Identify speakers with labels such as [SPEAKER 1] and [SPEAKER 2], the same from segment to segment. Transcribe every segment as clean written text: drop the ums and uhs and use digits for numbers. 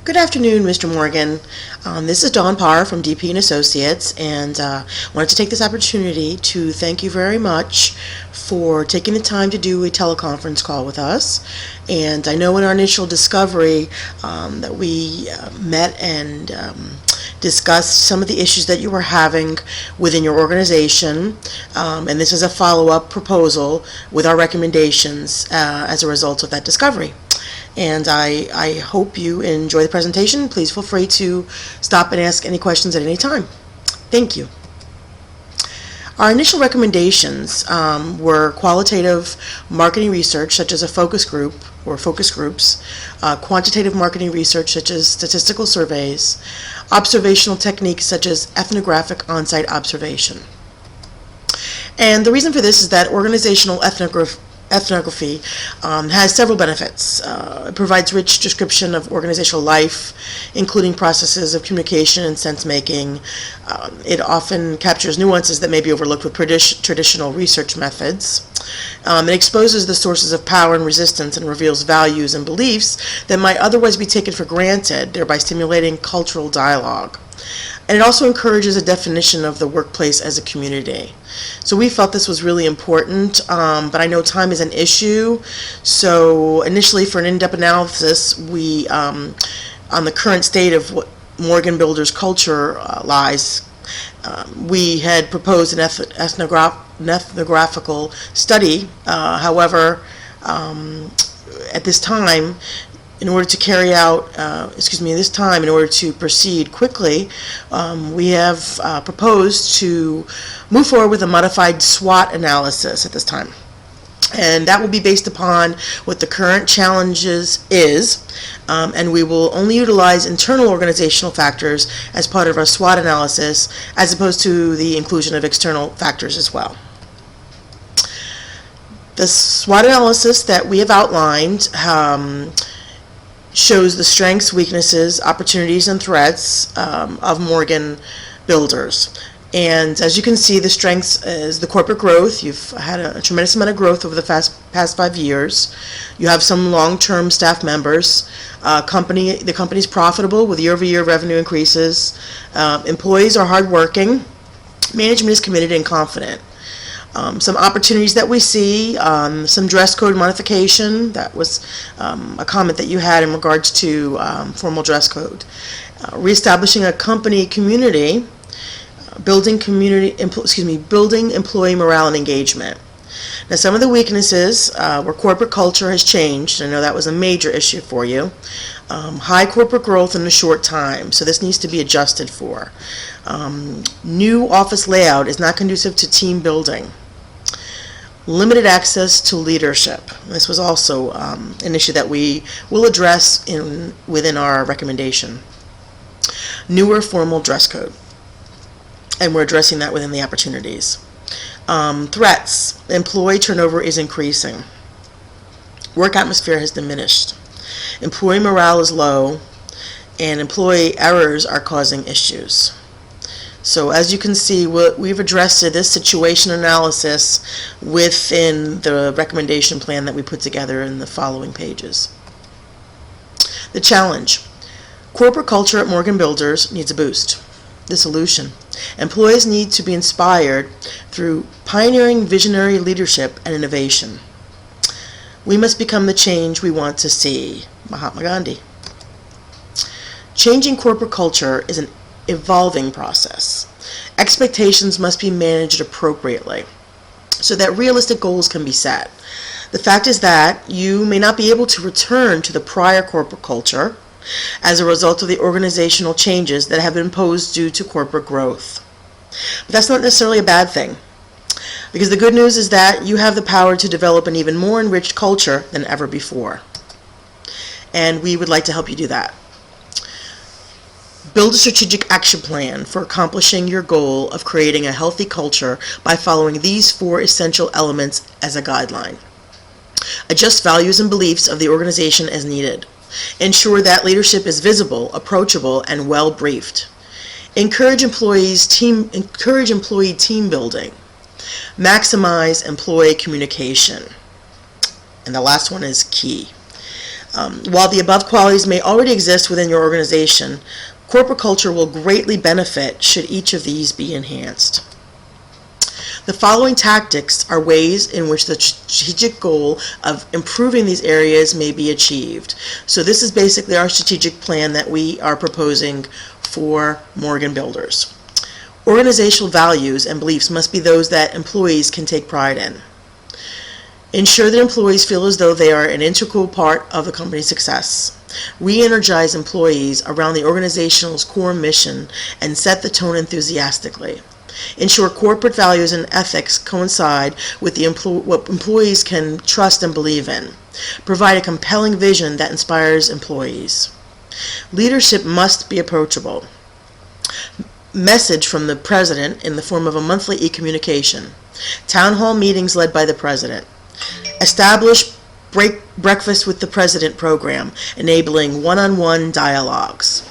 [SPEAKER 1] Good afternoon, Mr. Morgan. This is Dawn Parr from DP and Associates, and wanted to take this opportunity to thank you very much for taking the time to do a teleconference call with us. And I know in our initial discovery that we met and discussed some of the issues that you were having within your organization, and this is a follow-up proposal with our recommendations as a result of that discovery. And I hope you enjoy the presentation. Please feel free to stop and ask any questions at any time. Thank you. Our initial recommendations were qualitative marketing research, such as a focus group or focus groups, quantitative marketing research, such as statistical surveys, observational techniques, such as ethnographic on-site observation. And the reason for this is that organizational ethnography has several benefits. It provides rich description of organizational life, including processes of communication and sense-making. It often captures nuances that may be overlooked with traditional research methods. It exposes the sources of power and resistance and reveals values and beliefs that might otherwise be taken for granted, thereby stimulating cultural dialogue. And it also encourages a definition of the workplace as a community. So we felt this was really important, but I know time is an issue. So initially, for an in-depth analysis, we, on the current state of what Morgan Builders culture lies, we had proposed an ethnographical study. However, at this time, in order to carry out, in order to proceed quickly, we have proposed to move forward with a modified SWOT analysis at this time. And that will be based upon what the current challenges is, and we will only utilize internal organizational factors as part of our SWOT analysis, as opposed to the inclusion of external factors as well. The SWOT analysis that we have outlined shows the strengths, weaknesses, opportunities, and threats of Morgan Builders. And as you can see, the strengths is the corporate growth. You've had a tremendous amount of growth over the past 5 years. You have some long-term staff members. The company's profitable with year-over-year revenue increases. Employees are hardworking. Management is committed and confident. Some opportunities that we see, some dress code modification. That was a comment that you had in regards to formal dress code. Reestablishing a company community, building employee morale and engagement. Now, some of the weaknesses where corporate culture has changed. I know that was a major issue for you. High corporate growth in a short time, so this needs to be adjusted for. New office layout is not conducive to team building. Limited access to leadership. This was also an issue that we will address within our recommendation. Newer formal dress code, and we're addressing that within the opportunities. Threats. Employee turnover is increasing. Work atmosphere has diminished. Employee morale is low, and employee errors are causing issues. So as you can see, we've addressed this situation analysis within the recommendation plan that we put together in the following pages. The challenge. Corporate culture at Morgan Builders needs a boost. The solution. Employees need to be inspired through pioneering visionary leadership and innovation. We must become the change we want to see. Mahatma Gandhi. Changing corporate culture is an evolving process. Expectations must be managed appropriately so that realistic goals can be set. The fact is that you may not be able to return to the prior corporate culture as a result of the organizational changes that have been imposed due to corporate growth. But that's not necessarily a bad thing, because the good news is that you have the power to develop an even more enriched culture than ever before. And we would like to help you do that. Build a strategic action plan for accomplishing your goal of creating a healthy culture by following these 4 essential elements as a guideline. Adjust values and beliefs of the organization as needed. Ensure that leadership is visible, approachable, and well briefed. Encourage employee team building. Maximize employee communication. And the last one is key. While the above qualities may already exist within your organization, corporate culture will greatly benefit should each of these be enhanced. The following tactics are ways in which the strategic goal of improving these areas may be achieved. So this is basically our strategic plan that we are proposing for Morgan Builders. Organizational values and beliefs must be those that employees can take pride in. Ensure that employees feel as though they are an integral part of the company's success. Re-energize employees around the organization's core mission and set the tone enthusiastically. Ensure corporate values and ethics coincide with what employees can trust and believe in. Provide a compelling vision that inspires employees. Leadership must be approachable. Message from the President in the form of a monthly e-communication. Town hall meetings led by the President. Establish Breakfast with the President program, enabling one-on-one dialogues.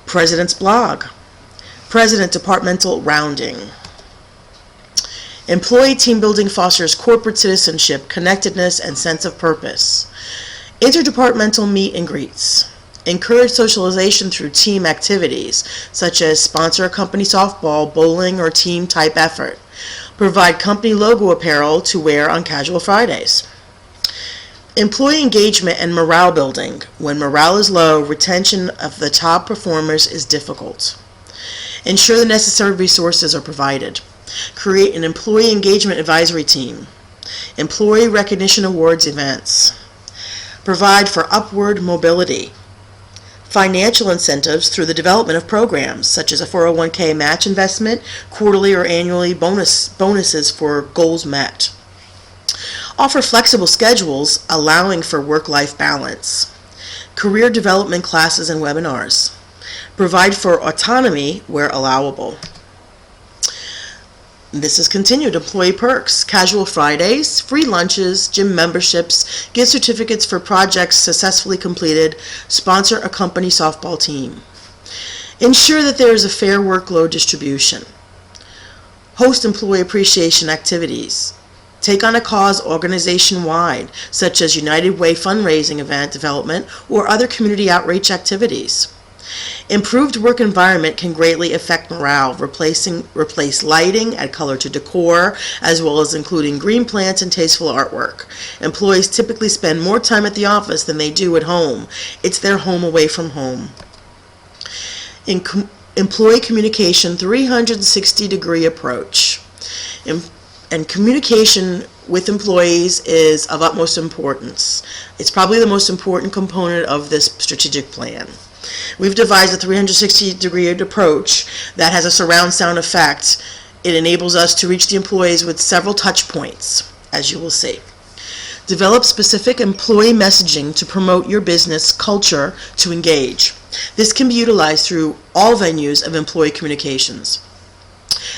[SPEAKER 1] President's blog. President Departmental Rounding. Employee team building fosters corporate citizenship, connectedness, and sense of purpose. Interdepartmental meet and greets. Encourage socialization through team activities, such as sponsor a company softball, bowling, or team type effort. Provide company logo apparel to wear on casual Fridays. Employee engagement and morale building. When morale is low, retention of the top performers is difficult. Ensure the necessary resources are provided. Create an employee engagement advisory team. Employee recognition awards events. Provide for upward mobility. Financial incentives through the development of programs such as a 401k match investment, quarterly or annually bonuses for goals met. Offer flexible schedules allowing for work-life balance. Career development classes and webinars. Provide for autonomy where allowable. This is continued. Employee perks, casual Fridays, free lunches, gym memberships, gift certificates for projects successfully completed, sponsor a company softball team. Ensure that there is a fair workload distribution. Host employee appreciation activities. Take on a cause organization-wide, such as United Way fundraising event development or other community outreach activities. Improved work environment can greatly affect morale. Replace lighting, add color to decor, as well as including green plants and tasteful artwork. Employees typically spend more time at the office than they do at home. It's their home away from home. Employee communication 360-degree approach. And communication with employees is of utmost importance. It's probably the most important component of this strategic plan. We've devised a 360-degree approach that has a surround sound effect. It enables us to reach the employees with several touch points, as you will see. Develop specific employee messaging to promote your business culture to engage. This can be utilized through all venues of employee communications.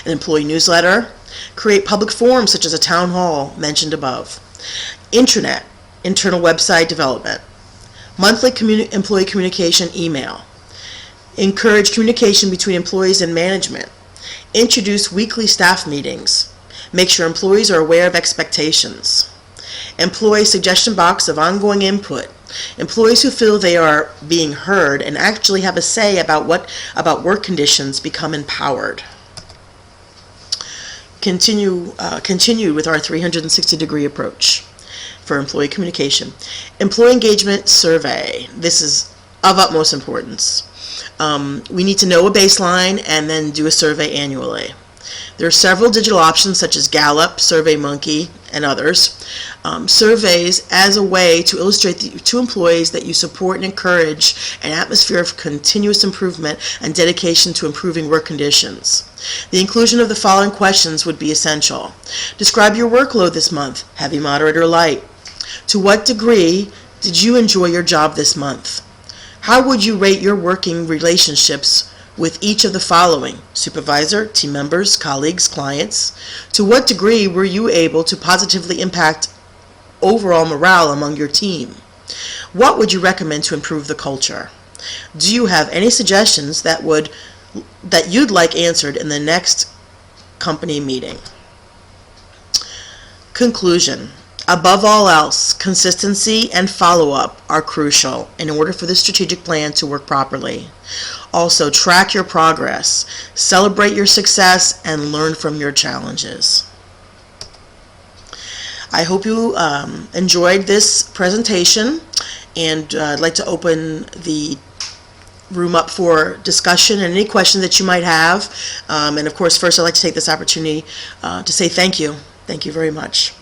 [SPEAKER 1] An employee newsletter. Create public forums such as a town hall mentioned above. Intranet, internal website development. Monthly employee communication email. Encourage communication between employees and management. Introduce weekly staff meetings. Make sure employees are aware of expectations. Employee suggestion box of ongoing input. Employees who feel they are being heard and actually have a say about work conditions become empowered. Continued with our 360-degree approach for employee communication. Employee engagement survey. This is of utmost importance. We need to know a baseline and then do a survey annually. There are several digital options such as Gallup, SurveyMonkey, and others. Surveys as a way to illustrate to employees that you support and encourage an atmosphere of continuous improvement and dedication to improving work conditions. The inclusion of the following questions would be essential. Describe your workload this month, heavy, moderate, or light. To what degree did you enjoy your job this month? How would you rate your working relationships with each of the following: supervisor, team members, colleagues, clients? To what degree were you able to positively impact overall morale among your team? What would you recommend to improve the culture? Do you have any suggestions that you'd like answered in the next company meeting? Conclusion. Above all else, consistency and follow-up are crucial in order for the strategic plan to work properly. Also, track your progress, celebrate your success, and learn from your challenges. I hope you enjoyed this presentation, and I'd like to open the room up for discussion and any questions that you might have. And of course, first I'd like to take this opportunity to say thank you. Thank you very much.